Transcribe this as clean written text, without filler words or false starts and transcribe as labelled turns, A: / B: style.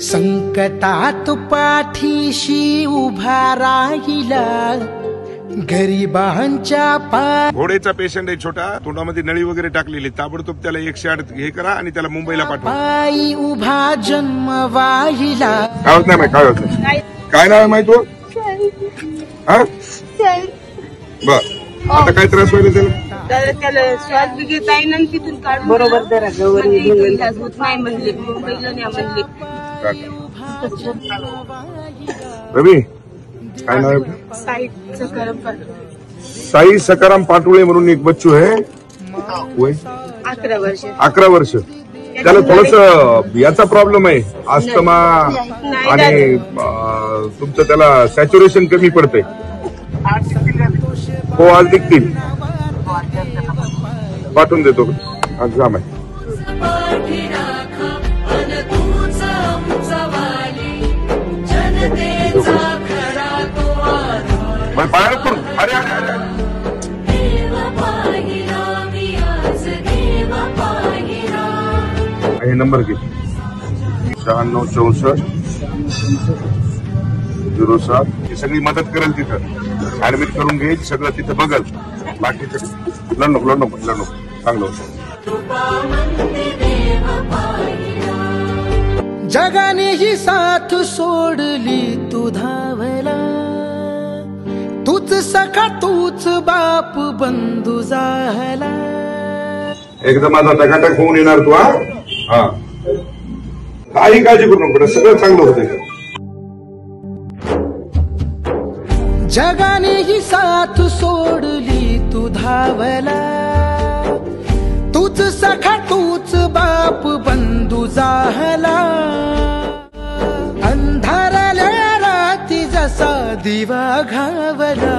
A: संकटात पाठीशी उभा राहिला, गरिबांच्या
B: घोडेचा पेशंट आहे छोटा, तोंडामध्ये नळी वगैरे टाकलेली, ताबडतोब त्याला 108 हे करा आणि त्याला मुंबईला पाठवा.
A: पायी उभा जन्म वाहिला.
B: काय होत नाही, काय होत नाही. काय नाव आहे माहिती हो? बर, आता काय त्रास व्हायला त्याला?
C: त्याला श्वास बी घेता येईना, तिथून काढून बरोबर होत नाही म्हणले, मुंबईला न्या म्हणले.
B: रवी, काय नाव आहे? साई सकाराम पाटोळे म्हणून एक बच्चू आहे, वय 11 वर्ष. त्याला थोडस याचा प्रॉब्लेम आहे, अस्थमा आणि तुमचं त्याला सॅच्युरेशन कमी पडते. हो, आज निघतील, पाठवून देतो. एक्झाम आहे. बाहेर करून अरे हे नंबर घे, 9664 07. ही सगळी मदत करेल, तिथं ऍडमिट करून घे, सगळं तिथं बघल. बाकीचं लढ नको चांगलं होतं.
A: जगाने ही साथ सोडली, तू धावला. तूच सखा, तूच बाप, बंधू झाला.
B: एकदा माझा टकाटक होऊन येणार तू. हा, काही काळजी करू नको, सगळं चांगलं होतं.
A: जगाने ही साथ सोडली, तू धावला. तूच सखा, तूच बाप, बंधू झाला. अंधारल्या राती जसा दिवा घावला.